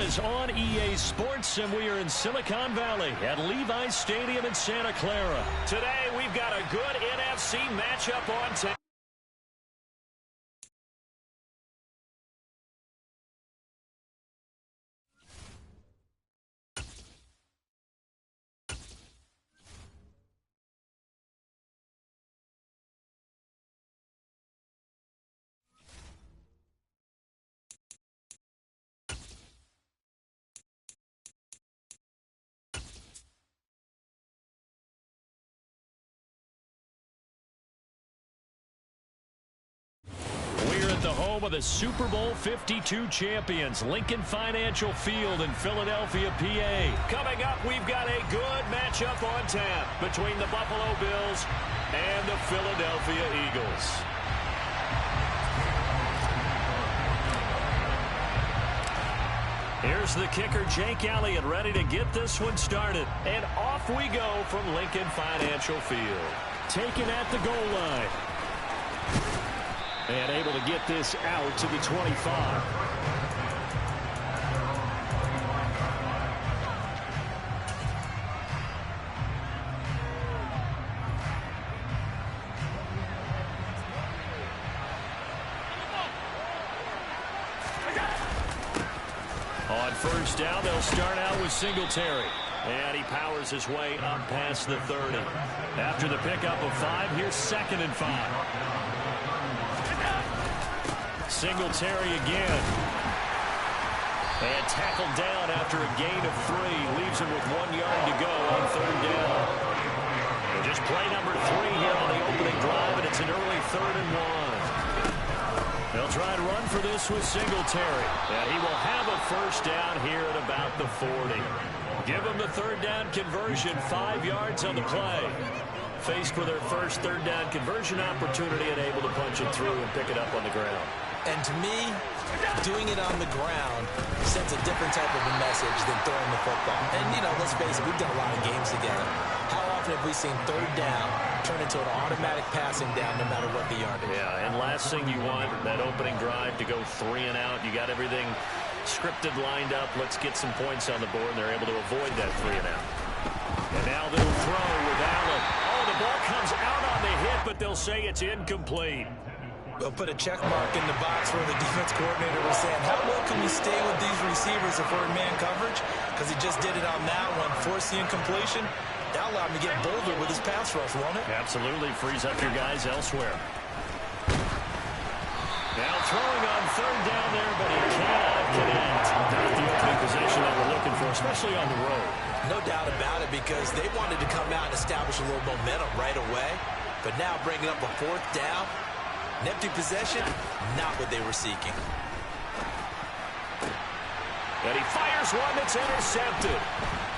is on EA Sports, and we are in Silicon Valley at Levi's Stadium in Santa Clara. Today, we've got a good NFC matchup on tap. The home of the Super Bowl 52 champions, Lincoln Financial Field in Philadelphia, PA. Coming up, we've got a good matchup on tap between the Buffalo Bills and the Philadelphia Eagles. Here's the kicker, Jake Elliott, ready to get this one started. And off we go from Lincoln Financial Field. Taken at the goal line. And able to get this out to the 25. On first down, they'll start out with Singletary. And he powers his way up past the 30. After the pickup of 5, here's 2nd and 5. Singletary again. And tackled down after a gain of 3. Leaves him with 1 yard to go on 3rd down. And just play number 3 here on the opening drive, and it's an early 3rd and 1. They'll try and run for this with Singletary. And he will have a first down here at about the 40. Give him the 3rd down conversion, 5 yards on the play. Faced with their first 3rd down conversion opportunity and able to punch it through and pick it up on the ground. And to me, doing it on the ground sends a different type of a message than throwing the football. And, you know, let's face it, we've done a lot of games together. How often have we seen 3rd down turn into an automatic passing down no matter what the yardage? Yeah, and last thing you want, that opening drive to go 3 and out. You got everything scripted, lined up. Let's get some points on the board, and they're able to avoid that 3 and out. And now they'll throw with Allen. Oh, the ball comes out on the hit, but they'll say it's incomplete. They'll put a check mark in the box where the defense coordinator was saying, how well can we stay with these receivers if we're in man coverage? Because he just did it on that one, forced the incompletion. That allowed him to get bolder with his pass rush, won't it? Absolutely. Frees up your guys elsewhere. Now throwing on 3rd down there, but he cannot connect. Not the opening possession that we're looking for, especially on the road. No doubt about it, because they wanted to come out and establish a little momentum right away. But now bringing up a 4th down, an empty possession, not what they were seeking. And he fires one that's intercepted.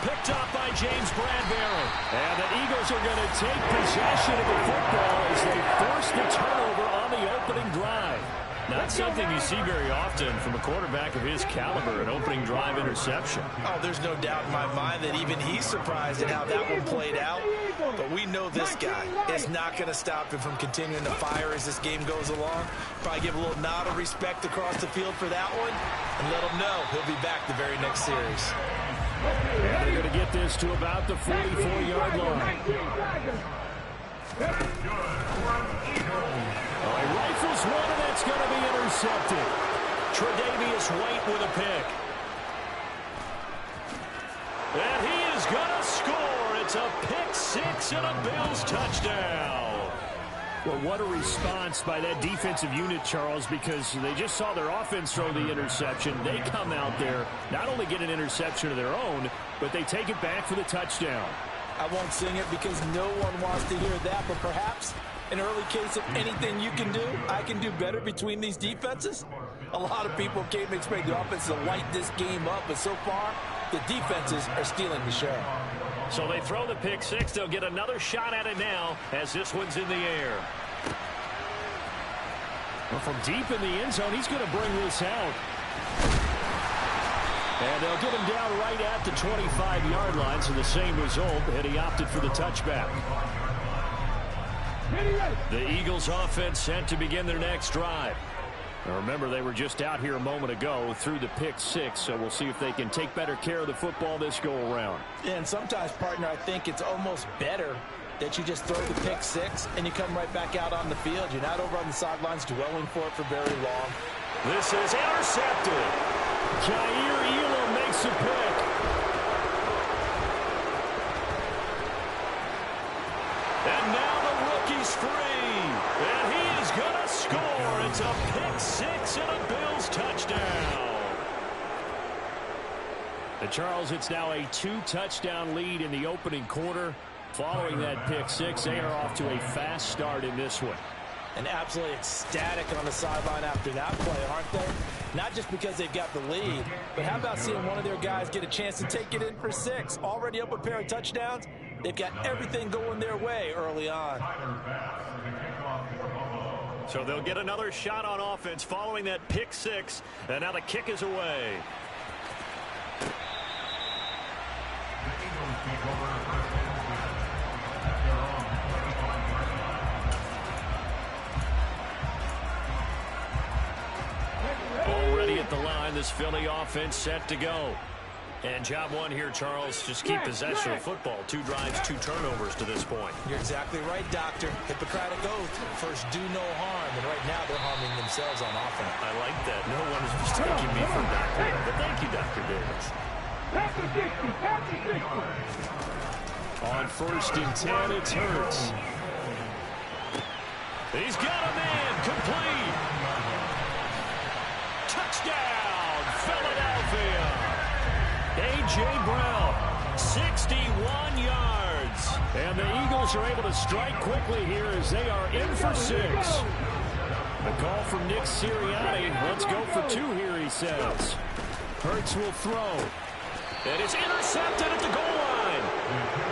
Picked up by James Bradbury. And the Eagles are going to take possession of the football as they force the turnover on the opening drive. Not something you see very often from a quarterback of his caliber, an opening drive interception. Oh, there's no doubt in my mind that even he's surprised at how that one played out. But we know this guy is not going to stop him from continuing to fire as this game goes along. Probably give a little nod of respect across the field for that one and let him know he'll be back the very next series. And they're going to get this to about the 44-yard line. Oh, he rifles one, and that's going to be intercepted. Tre'Davious White with a pick. And he is going to score. It's a pick 6 and a Bills touchdown. Well, what a response by that defensive unit, Charles, because they just saw their offense throw the interception. They come out there, not only get an interception of their own, but they take it back for the touchdown. I won't sing it because no one wants to hear that, but perhaps an early case of anything you can do, I can do better between these defenses. A lot of people came expecting the offense to light this game up, but so far, the defenses are stealing the show. So they throw the pick 6. They'll get another shot at it now as this one's in the air. Well, from deep in the end zone, he's going to bring this out. And they'll get him down right at the 25-yard line, so the same result, and he opted for the touchback. The Eagles offense set to begin their next drive. Now remember, they were just out here a moment ago through the pick six, so we'll see if they can take better care of the football this go-around. And sometimes, partner, I think it's almost better that you just throw the pick six and you come right back out on the field. You're not over on the sidelines dwelling for it for very long. This is intercepted. Jair Elam makes a pick. And now the rookie's free. And he is going to score. It's a pick six and a Bills touchdown. And Charles, it's now a 2-touchdown lead in the opening quarter. Following that pick six, they are off to a fast start in this one. And absolutely ecstatic on the sideline after that play, aren't they? Not just because they've got the lead, but how about seeing one of their guys get a chance to take it in for 6? Already up a pair of touchdowns. They've got everything going their way early on. So they'll get another shot on offense following that pick six. And now the kick is away. Already at the line, this Philly offense set to go. And job one here, Charles, just keep possession of football. 2 drives, 2 turnovers to this point. You're exactly right, Doctor. Hippocratic oath. First, do no harm. And right now, they're harming themselves on offense. I like that. No one is mistaking me for Dr. But thank you, Dr. Davis. On 1st and 10, it's Hurts. He's got a man. Complete. Touchdown, Philadelphia. A.J. Brown, 61 yards. And the Eagles are able to strike quickly here as they are in for 6. The call from Nick Sirianni. Let's go for 2 here, he says. Hurts will throw. And it's intercepted at the goal line.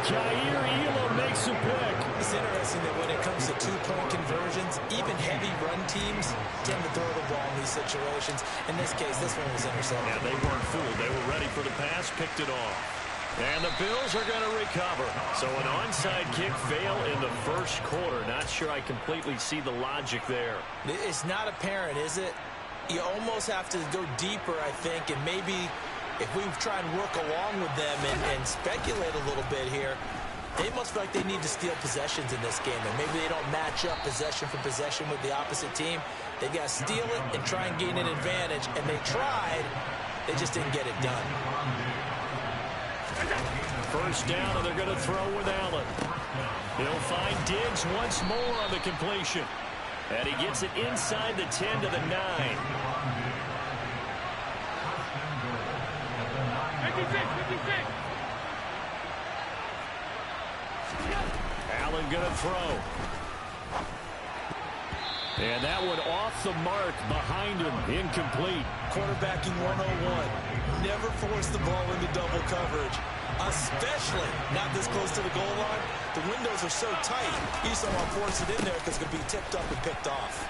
Jair Elam makes a pick. It's interesting that when it comes to 2-point conversions, even heavy run teams tend to throw the ball in these situations. In this case, this one was intercepted. Yeah, they weren't fooled. They were ready for the pass, picked it off. And the Bills are going to recover. So an onside kick fail in the first quarter. Not sure I completely see the logic there. It's not apparent, is it? You almost have to go deeper, I think, and maybe if we try and work along with them and speculate a little bit here, they must feel like they need to steal possessions in this game, and maybe they don't match up possession for possession with the opposite team. They've got to steal it and try and gain an advantage, and they tried. They just didn't get it done. First down, and they're going to throw with Allen. He'll find Diggs once more on the completion. And he gets it inside the 10 to the 9. 56. Allen going to throw. And that one off the mark behind him. Incomplete. Quarterbacking 101. Never force the ball into double coverage, especially not this close to the goal line. The windows are so tight, you just don't want to force it in there because it could be tipped up and picked off.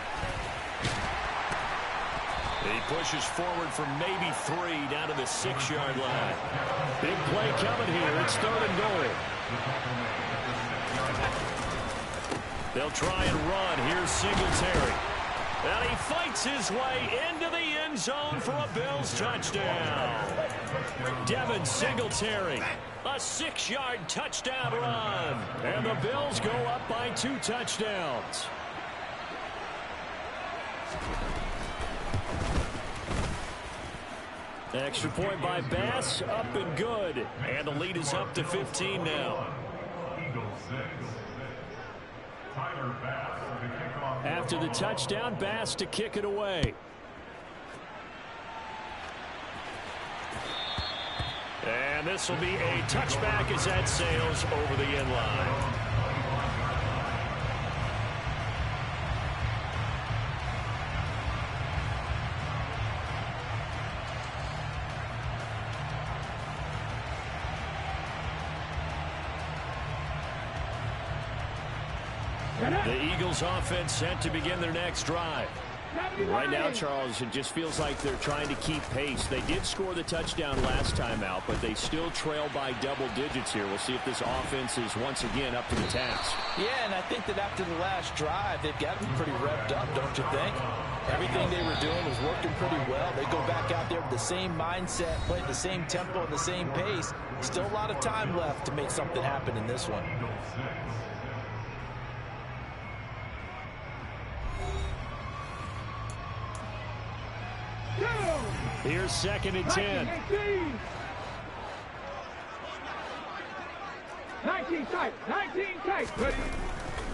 He pushes forward for maybe 3 down to the 6-yard line. Big play coming here. It's 3rd and goal. They'll try and run. Here's Singletary. And he fights his way into the end zone for a Bills touchdown. Devin Singletary, a 6-yard touchdown run. And the Bills go up by 2 touchdowns. Extra point by Bass, up and good. And the lead is up to 15 now. After the touchdown, Bass to kick it away. And this will be a touchback as that sails over the end line. The Eagles offense set to begin their next drive. Right now, Charles, it just feels like they're trying to keep pace. They did score the touchdown last time out, but they still trail by double digits here. We'll see if this offense is once again up to the task. Yeah, and I think that after the last drive, they've got to be pretty revved up, don't you think? Everything they were doing was working pretty well. They go back out there with the same mindset, play at the same tempo and the same pace. Still a lot of time left to make something happen in this one. Here's 2nd and 10. 19 tight, 19 tight.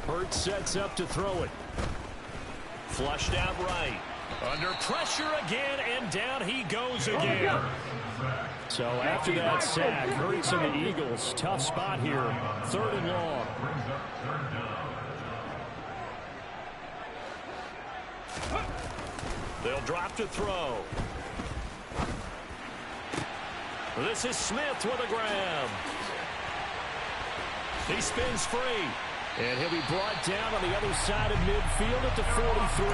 Hurts sets up to throw it. Flushed out right. Under pressure again, and down he goes again. So after that sack, Hurts and the Eagles, tough spot here. 3rd and long. They'll drop to throw. This is Smith with a grab. He spins free. And he'll be brought down on the other side of midfield at the 43.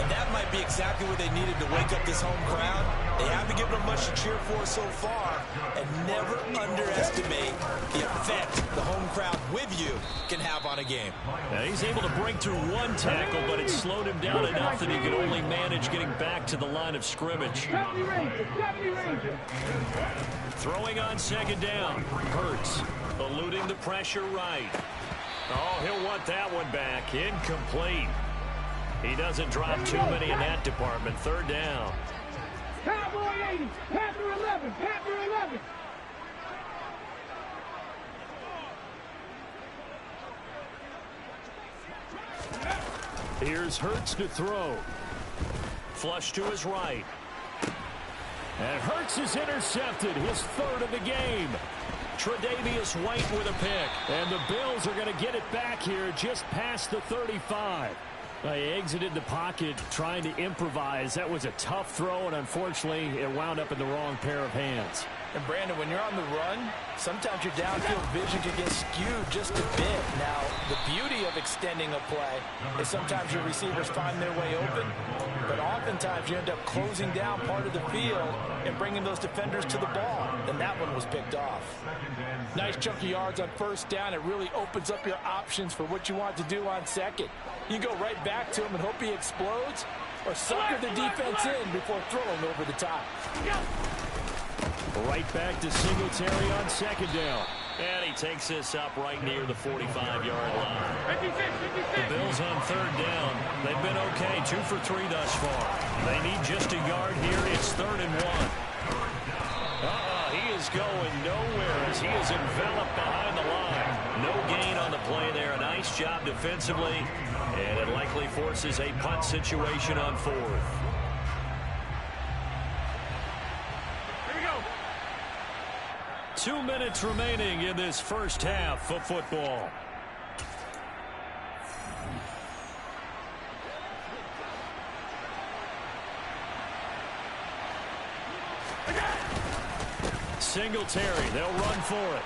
And that might be exactly what they needed to wake up this home crowd. They haven't given them much to cheer for so far. And never underestimate the effect the home crowd with you can have on a game. Now he's able to break through one tackle, but it slowed him down enough that he could only manage getting back to the line of scrimmage. Throwing on 2nd down. Hurts eluding the pressure right. Oh, he'll want that one back. Incomplete. He doesn't drop too many in that department. 3rd down. Cowboy 80, Panther 11, Panther 11. Here's Hurts to throw. Flush to his right. And Hurts is intercepted, his 3rd of the game. Tre'Davious White with a pick. And the Bills are going to get it back here just past the 35. They exited the pocket trying to improvise. That was a tough throw, and unfortunately, it wound up in the wrong pair of hands. And Brandon, when you're on the run, sometimes your downfield vision can get skewed just a bit. Now, the beauty of extending a play is sometimes your receivers find their way open, but oftentimes you end up closing down part of the field and bringing those defenders to the ball. And that one was picked off. Nice chunk of yards on 1st down. It really opens up your options for what you want to do on 2nd. You go right back to him and hope he explodes, or sucker the defense in before throwing over the top. Right back to Singletary on 2nd down. And he takes this up right near the 45-yard line. The Bills on 3rd down. They've been okay, 2 for 3 thus far. They need just a yard here. It's 3rd and 1. He is going nowhere as he is enveloped behind the line. No gain on the play there. A nice job defensively, and it likely forces a punt situation on 4th. 2 minutes remaining in this first half of football. Singletary, they'll run for it.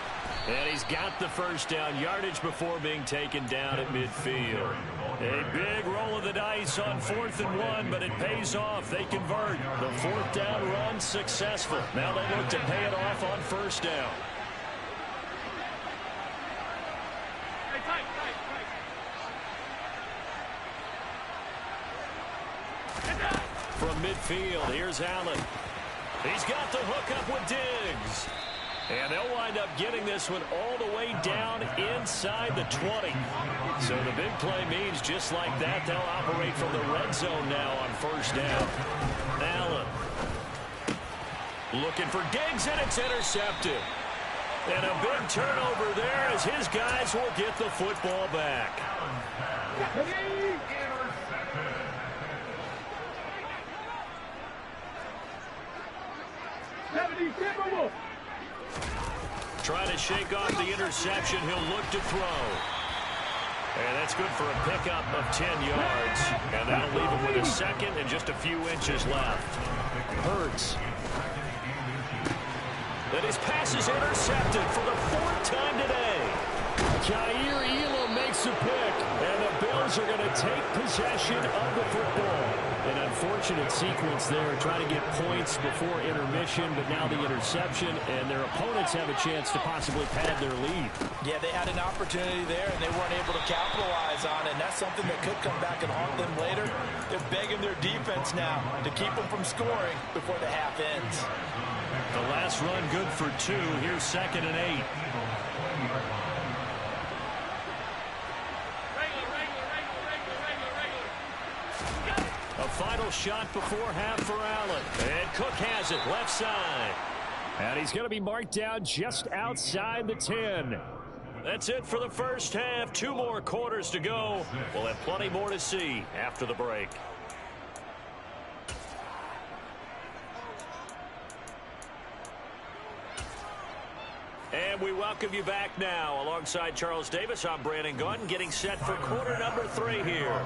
And he's got the 1st down, yardage before being taken down at midfield. A big roll of the dice on 4th and 1, but it pays off. They convert. The 4th down run successful. Now they look to pay it off on 1st down. From midfield, here's Allen. He's got the hook up with Diggs. And they'll wind up getting this one all the way down inside the 20. So the big play means just like that, they'll operate from the red zone now on 1st down. Allen looking for Diggs, and it's intercepted. And a big turnover there as his guys will get the football back. Trying to shake off the interception. He'll look to throw. And that's good for a pickup of 10 yards. And that'll leave him with a 2nd and just a few inches left. Hurts. And his pass is intercepted for the 4th time today. Jair Elam makes makes the pick, and the Bills are going to take possession of the football. An unfortunate sequence there, trying to get points before intermission, but now the interception, and their opponents have a chance to possibly pad their lead. Yeah, they had an opportunity there, and they weren't able to capitalize on it, and that's something that could come back and haunt them later. They're begging their defense now to keep them from scoring before the half ends. The last run good for 2. Here's 2nd and 8. A final shot before half for Allen. And Cook has it left side. And he's going to be marked down just outside the 10. That's it for the first half. 2 more quarters to go. We'll have plenty more to see after the break. And we welcome you back now. Alongside Charles Davis, I'm Brandon Gunn, getting set for quarter number 3 here.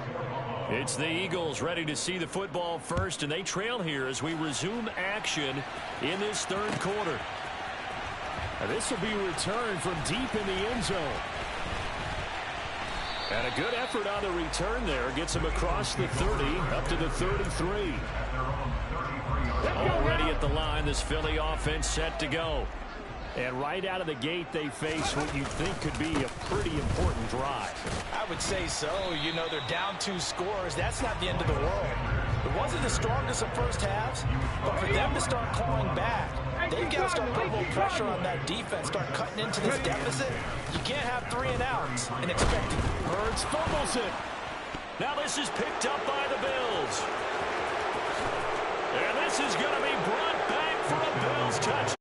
It's the Eagles ready to see the football first, and they trail here as we resume action in this 3rd quarter. And this will be returned from deep in the end zone. And a good effort on the return there. Gets him across the 30, up to the 33. Already at the line, this Philly offense set to go. And right out of the gate, they face what you think could be a pretty important drive. I would say so. You know, they're down 2 scores. That's not the end of the world. It wasn't the strongest of first halves, but for them to start clawing back, they've got to start putting a little pressure on that defense, start cutting into this deficit. You can't have 3 and outs and expect it. Hurts fumbles it. Now this is picked up by the Bills. And this is going to be brought back for a Bills touchdown.